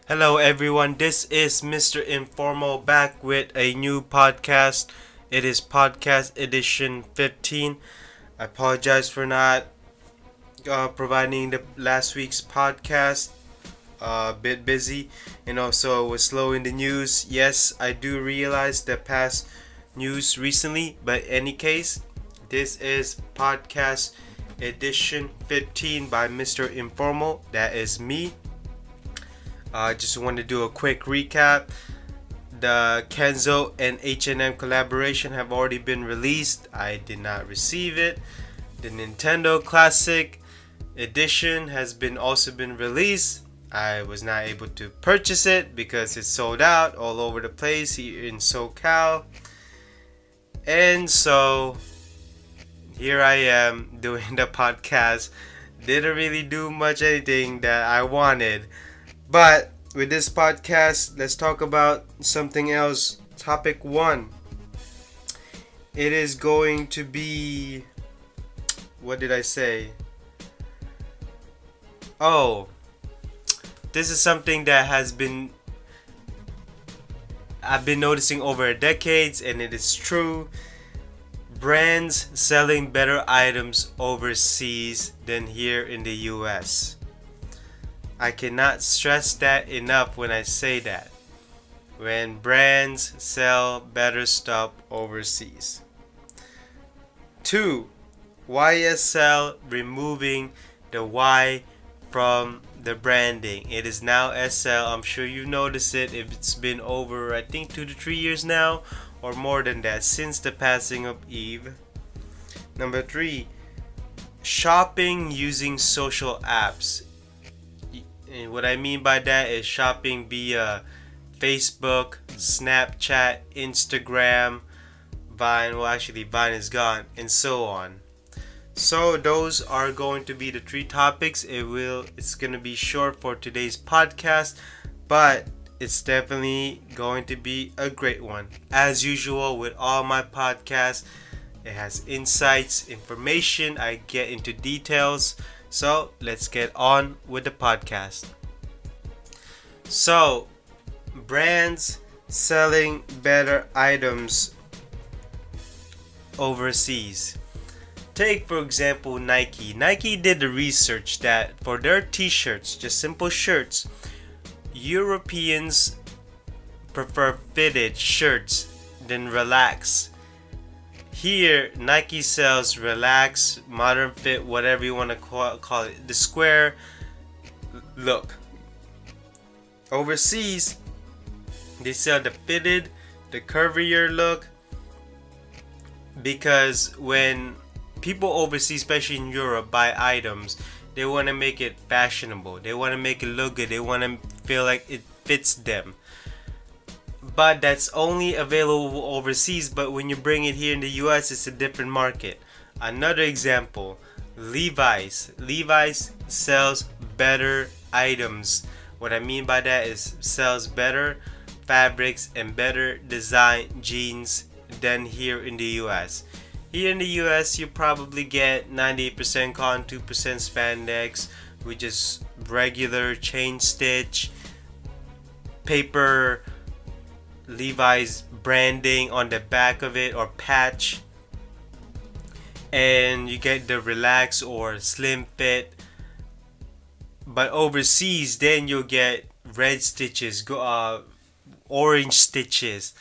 Hello, everyone. This is Mr. Informal back with a new podcast. It is podcast edition 15. I apologize for not providing the last week's podcast. A bit busy and also was slow in the news. Yes, I do realize the past news recently, but in any case, this is podcast edition 15 by Mr. Informal. That is me. I just want to do a quick recap. The Kenzo and H&M collaboration have already been released. I did not receive it. The Nintendo Classic Edition has also been released. I was not able to purchase it because it's sold out all over the place here in SoCal. And so here I am doing the podcast. Didn't really do much anything that I wanted. But with this podcast, let's talk about something else. Topic 1. It is going to be... What did I say? Oh, this is something that I've been noticing over decades, and it is true. Brands selling better items overseas than here in the US. I cannot stress that enough when I say that. When brands sell better stuff overseas. 2. YSL removing the Y from the branding. It is now SL. I'm sure you've noticed it. It's been over, I think, 2 to 3 years now, or more than that, since the passing of Yves. Number 3. Shopping using social apps. And what I mean by that is shopping via Facebook, Snapchat, Instagram, Vine. Well, actually, Vine is gone, and so on. So those are going to be the 3 topics. It's going to be short for today's podcast, but it's definitely going to be a great one. As usual with all my podcasts, it has insights, information. I get into details. So let's get on with the podcast. So, brands selling better items overseas. Take, for example, Nike. Nike did the research that for their t-shirts, just simple shirts, Europeans prefer fitted shirts than relaxed. Here, Nike sells relax, modern fit, whatever you want to call it, the square look. Overseas, they sell the fitted, the curvier look, because when people overseas, especially in Europe, buy items, they want to make it fashionable. They want to make it look good. They want to feel like it fits them. But that's only available overseas. But when you bring it here in the US, it's a different market. Another example, Levi's. Levi's sells better items. What I mean by that is sells better fabrics and better design jeans than here in the US. Here in the US, you probably get 98% cotton, 2% spandex, which is regular chain stitch, paper, Levi's branding on the back of it or patch, and you get the relax or slim fit. But overseas, then you'll get red stitches, orange stitches,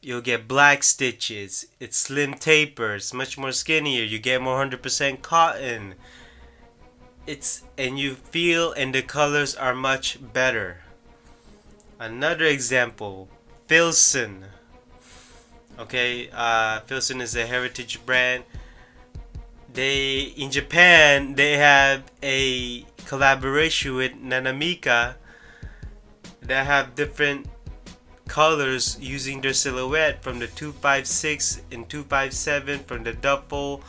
you'll get black stitches. It's slim tapers, much more skinnier. You get more 100% cotton. And you feel and the colors are much better. Another example, Filson. Okay, Filson is a heritage brand. In Japan, they have a collaboration with Nanamika that have different colors using their silhouette from the 256 and 257, from the duffel,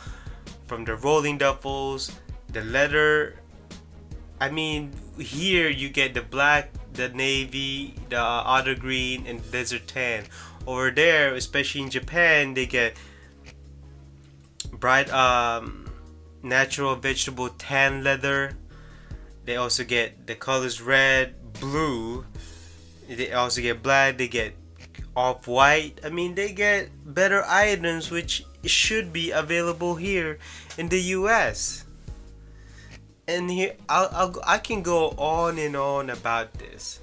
from the rolling duffels, the leather. I mean, here you get the black, the navy, the otter green, and desert tan. Over there, especially in Japan, they get bright natural vegetable tan leather. They also get the colors red, blue, They also get black, they get off-white. I mean, they get better items which should be available here in the US. And here I can go on and on about this.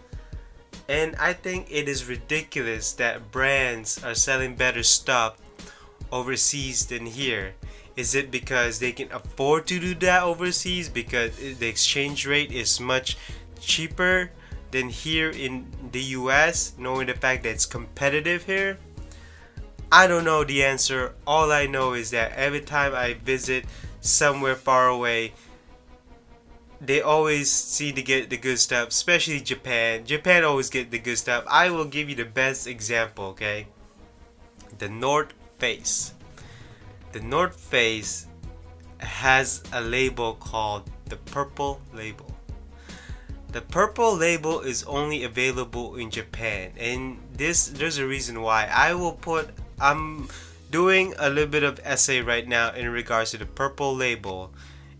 And I think it is ridiculous that brands are selling better stuff overseas than here. Is it because they can afford to do that overseas because the exchange rate is much cheaper than here in the US, knowing the fact that it's competitive here? I don't know the answer. All I know is that every time I visit somewhere far away, they always see to get the good stuff, especially Japan. Japan always get the good stuff. I will give you the best example, okay? The North Face. The North Face has a label called the Purple Label. The Purple Label is only available in Japan, and there's a reason why. I'm doing a little bit of essay right now in regards to the Purple Label,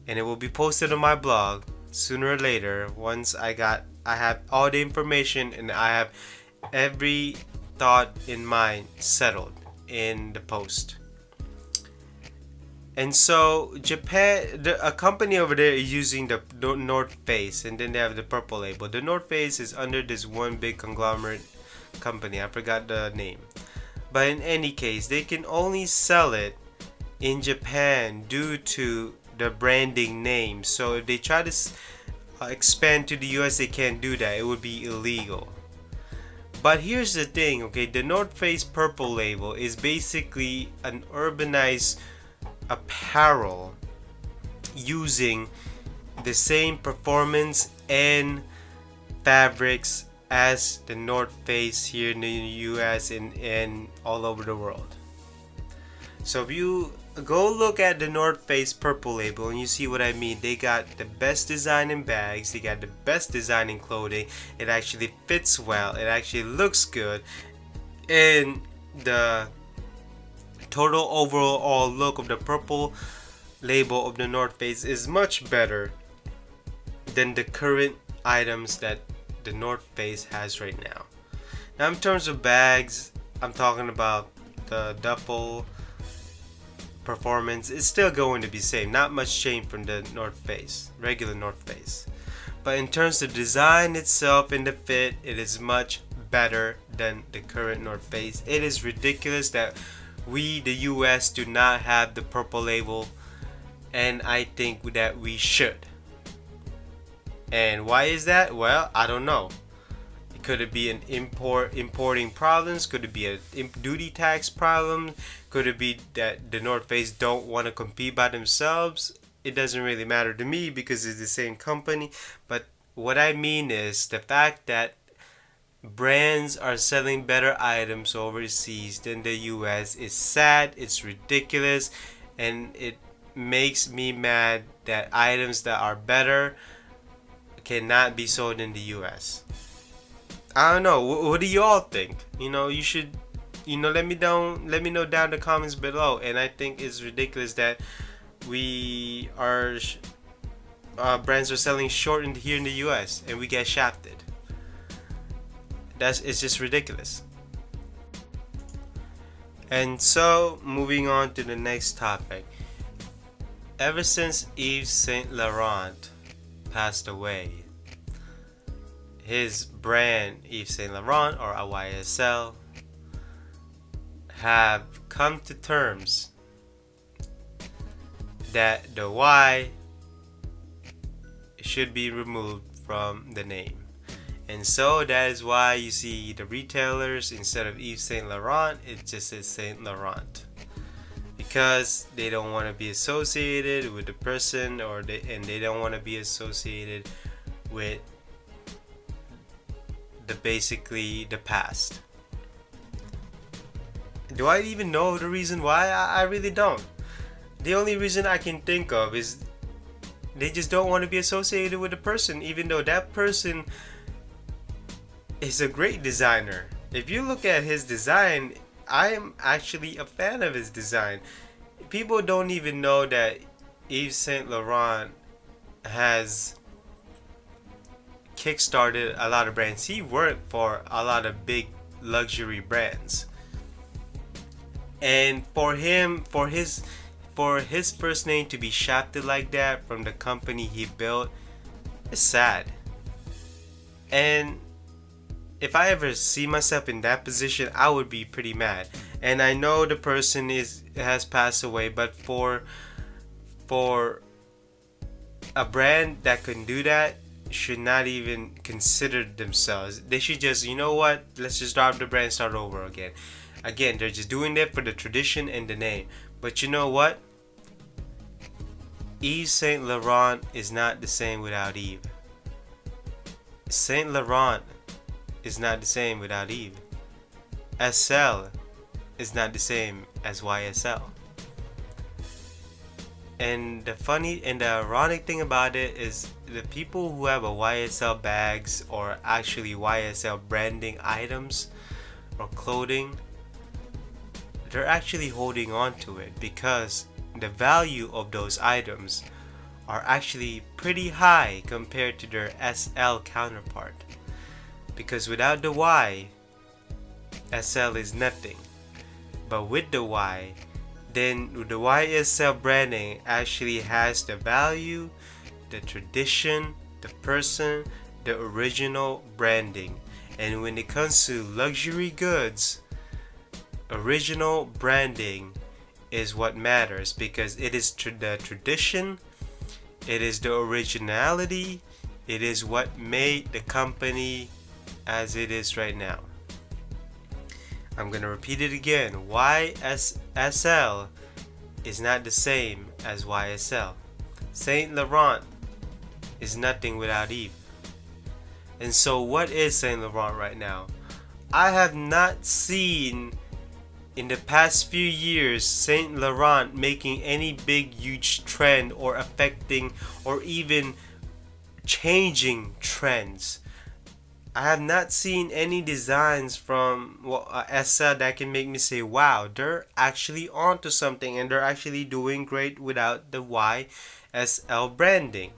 and it will be posted on my blog sooner or later once I have all the information and I have every thought in mind settled in the post. And so Japan, a company over there is using the North Face, and then they have the Purple Label. The North Face is under this one big conglomerate company. I forgot the name. But in any case, they can only sell it in Japan due to the branding name. So if they try to expand to the US, they can't do that. It would be illegal. But here's the thing, okay? The North Face Purple Label is basically an urbanized apparel using the same performance and fabrics as the North Face here in the US and all over the world. So if you go look at the North Face Purple Label and you see what I mean, they got the best design in bags, they got the best design in clothing, it actually fits well, it actually looks good, and the total overall look of the Purple Label of the North Face is much better than the current items that the North Face has right now. Now in terms of bags, I'm talking about the duffel performance. It's still going to be same, not much change from the North Face, regular North Face. But in terms of design itself and the fit, it is much better than the current North Face. It is ridiculous that we, the US, do not have the Purple Label, and I think that we should. And why is that? Well, I don't know. Could it be an importing problems? Could it be a duty tax problem? Could it be that the North Face don't want to compete by themselves? It doesn't really matter to me because it's the same company. But what I mean is the fact that brands are selling better items overseas than the US is sad, it's ridiculous, and it makes me mad that items that are better cannot be sold in the US. I don't know. What do you all think? You should, let me know down in the comments below. And I think it's ridiculous that we are brands are selling short here in the US and we get shafted. It's just ridiculous. And so moving on to the next topic. Ever since Yves Saint Laurent passed away, his brand Yves Saint Laurent, or YSL, have come to terms that the Y should be removed from the name. And so that is why you see the retailers, instead of Yves Saint Laurent, it just says Saint Laurent, because they don't want to be associated with the person, and they don't want to be associated with basically the past. Do I even know the reason why? I really don't. The only reason I can think of is they just don't want to be associated with the person, even though that person is a great designer. If you look at his design, I am actually a fan of his design. People don't even know that Yves Saint Laurent kickstarted a lot of brands. He worked for a lot of big luxury brands. And for his first name to be shafted like that from the company he built, it's sad. And if I ever see myself in that position, I would be pretty mad. And I know the person has passed away, but for a brand that can do that should not even consider themselves. They should just, you know what? Let's just drop the brand and start over again. Again, they're just doing it for the tradition and the name. But you know what? Yves Saint Laurent is not the same without Yves. Saint Laurent is not the same without Yves. SL is not the same as YSL. And the funny and the ironic thing about it is the people who have a YSL bags or actually YSL branding items or clothing, they're actually holding on to it because the value of those items are actually pretty high compared to their SL counterpart. Because without the Y, SL is nothing. But with the Y, then the YSL branding actually has the value, the tradition, the person, the original branding. And when it comes to luxury goods, original branding is what matters because it is the tradition, it is the originality, it is what made the company as it is right now. I'm gonna repeat it again. YSL is not the same as YSL. Saint Laurent is nothing without Yves. And so what is Saint Laurent right now? I have not seen in the past few years Saint Laurent making any big huge trend or affecting or even changing trends. I have not seen any designs from SL that can make me say, wow, they're actually onto something and they're actually doing great without the YSL branding.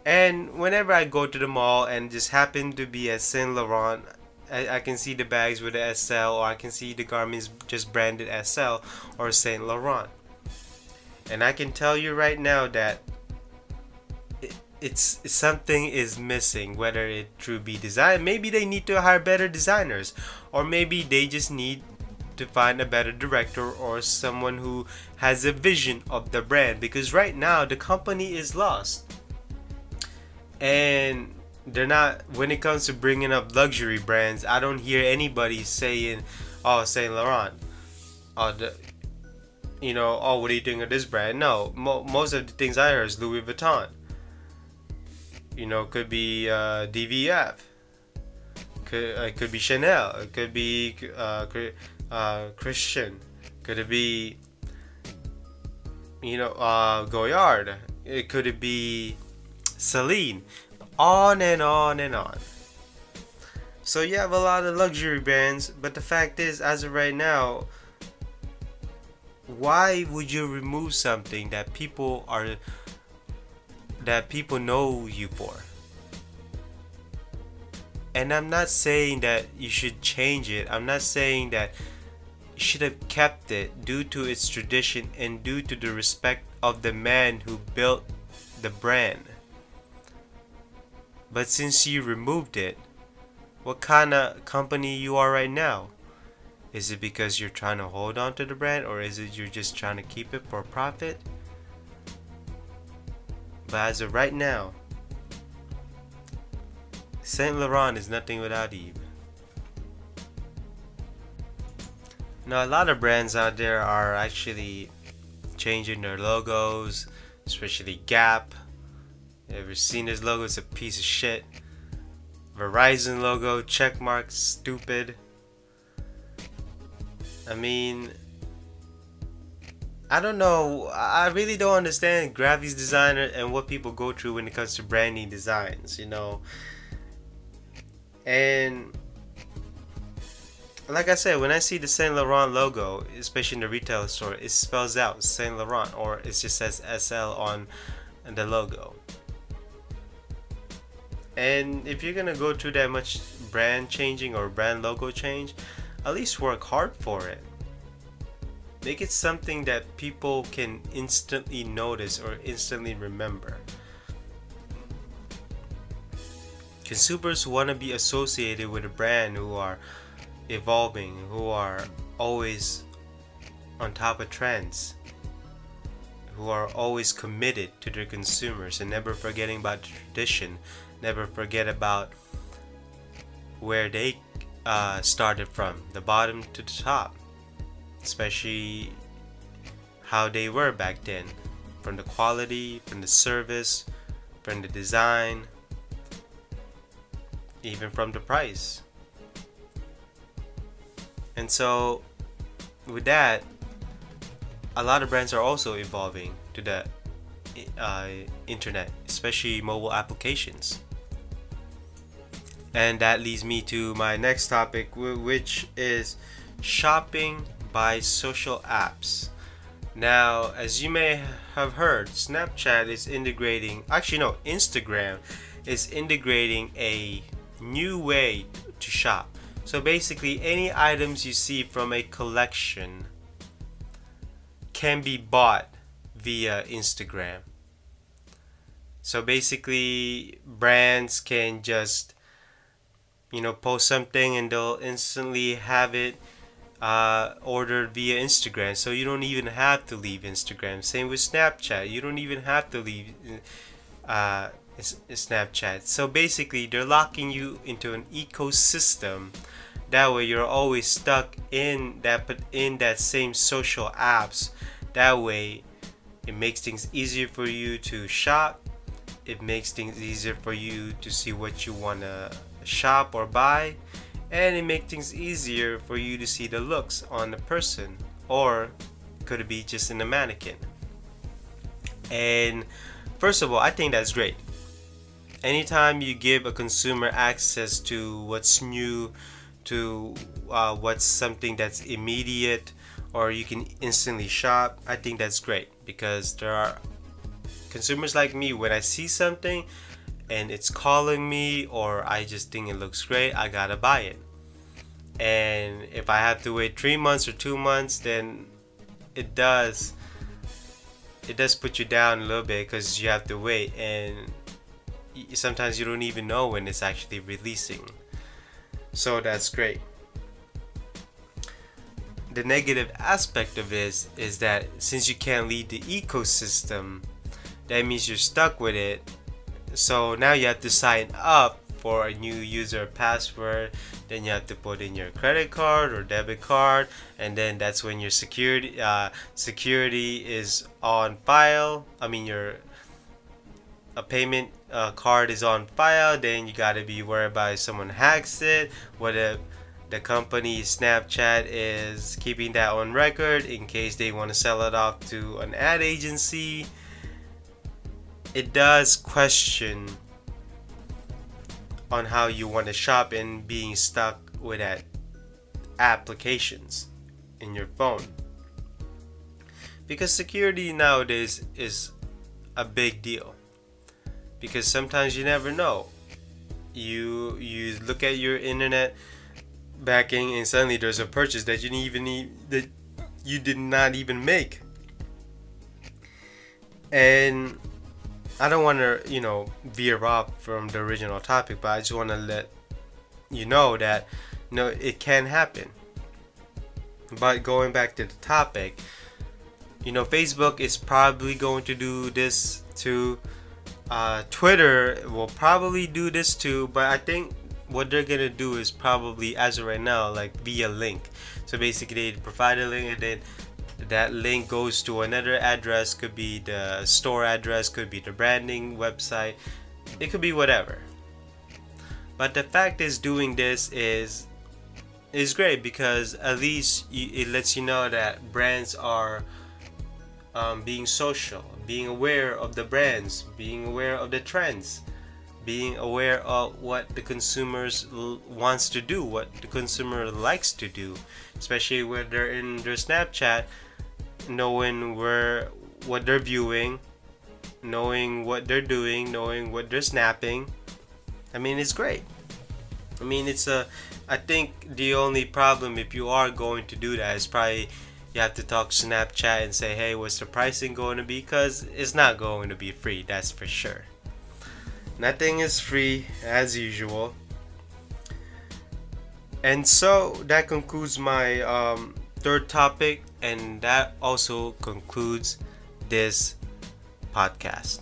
And whenever I go to the mall and just happen to be at Saint Laurent, I can see the bags with the SL, or I can see the garments just branded SL or Saint Laurent. And I can tell you right now that it's something is missing, whether it through be design. Maybe they need to hire better designers, or maybe they just need to find a better director or someone who has a vision of the brand, because right now the company is lost. And they're not, when it comes to bringing up luxury brands, I don't hear anybody saying, oh, Saint Laurent, oh, what do you think of this brand? No, most of the things I heard is Louis Vuitton. Could be DVF, could be Chanel, it could be Christian, could it be Goyard, it could be Celine, on and on and on. So you have a lot of luxury brands, but the fact is, as of right now, why would you remove something that people know you for? And I'm not saying that you should change it. I'm not saying that you should have kept it due to its tradition and due to the respect of the man who built the brand. But since you removed it, what kind of company you are right now? Is it because you're trying to hold on to the brand, or is it you're just trying to keep it for profit? But as of right now, Saint Laurent is nothing without Yves. Now, a lot of brands out there are actually changing their logos, especially Gap. Ever seen his logo? It's a piece of shit. Verizon logo, checkmark, stupid. I mean, I don't know. I really don't understand graphics designer and what people go through when it comes to branding designs, And like I said, when I see the Saint Laurent logo, especially in the retail store, it spells out Saint Laurent, or it just says SL on the logo. And if you're gonna go through that much brand changing or brand logo change, at least work hard for it. Make it something that people can instantly notice or instantly remember. Consumers want to be associated with a brand who are evolving, who are always on top of trends, who are always committed to their consumers and never forgetting about the tradition, never forget about where they started from, the bottom to the top, especially how they were back then, from the quality, from the service, from the design, even from the price. And so with that, a lot of brands are also evolving to the internet, especially mobile applications. And that leads me to my next topic, which is shopping by social apps. Now, as you may have heard, Snapchat is integrating, Instagram is integrating a new way to shop. So basically, any items you see from a collection can be bought via Instagram. So basically, brands can just post something and they'll instantly have it ordered via Instagram. So you don't even have to leave Instagram. Same with Snapchat. You don't even have to leave Snapchat. So basically, they're locking you into an ecosystem. That way, you're always stuck in that same social apps. That way, it makes things easier for you to shop. It makes things easier for you to see what you want to shop or buy. And it makes things easier for you to see the looks on the person. Or could it be just in the mannequin? And first of all, I think that's great. Anytime you give a consumer access to what's new, to what's something that's immediate, or you can instantly shop, I think that's great, because there are consumers like me. When I see something and it's calling me, or I just think it looks great, I gotta buy it. And if I have to wait 3 months or 2 months, then it does put you down a little bit, because you have to wait, and sometimes you don't even know when it's actually releasing. So that's great. The negative aspect of this is that since you can't leave the ecosystem, that means you're stuck with it. So now you have to sign up for a new user password. Then you have to put in your credit card or debit card, and then that's when your security is on file. Your payment card is on file. Then you gotta be worried about if someone hacks it. What if the company Snapchat is keeping that on record in case they want to sell it off to an ad agency? It does question on how you want to shop and being stuck with that applications in your phone. Because security nowadays is a big deal. Because sometimes you never know. You look at your internet banking and suddenly there's a purchase that you did not even make. And I don't want to, veer off from the original topic, but I just want to let you know that, it can happen. But going back to the topic, Facebook is probably going to do this too. Twitter will probably do this too, but I think what they're gonna do is probably, as of right now, like via link. So basically, they provide a link, and then that link goes to another address. Could be the store address, could be the branding website, it could be whatever. But the fact is, doing this is great, because at least it lets you know that brands are being social, being aware of the brands, being aware of the trends, being aware of what the consumers wants to do, what the consumer likes to do, especially when they're in their Snapchat, knowing what they're viewing, knowing what they're doing, knowing what they're snapping. I mean, it's great. I mean, I think the only problem if you are going to do that is probably you have to talk Snapchat and say, hey, what's the pricing going to be? Because it's not going to be free, that's for sure. Nothing is free as usual. And so that concludes my third topic, and that also concludes this podcast.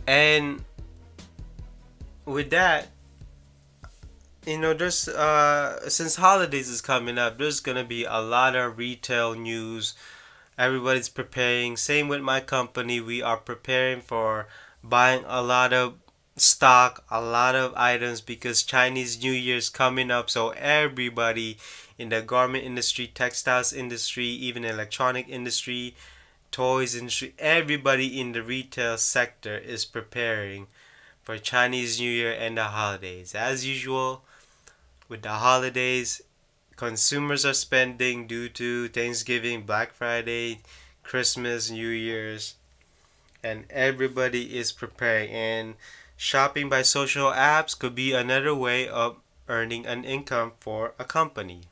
And with that, there's since holidays is coming up, there's gonna be a lot of retail news. Everybody's preparing. Same with my company, we are preparing for buying a lot of stock, a lot of items because Chinese New Year's coming up. So everybody in the garment industry, textiles industry, even electronic industry, toys industry, everybody in the retail sector is preparing for Chinese New Year and the holidays. As usual, with the holidays, consumers are spending due to Thanksgiving, Black Friday, Christmas, New Year's, and everybody is preparing. And shopping by social apps could be another way of earning an income for a company.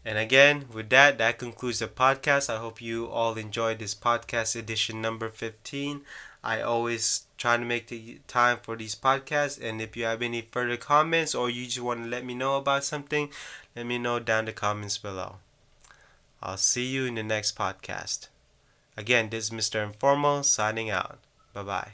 And again, with that, that concludes the podcast. I hope you all enjoyed this podcast edition number 15. I always try to make the time for these podcasts. And if you have any further comments or you just want to let me know about something, let me know down in the comments below. I'll see you in the next podcast. Again, this is Mr. Informal signing out. Bye bye.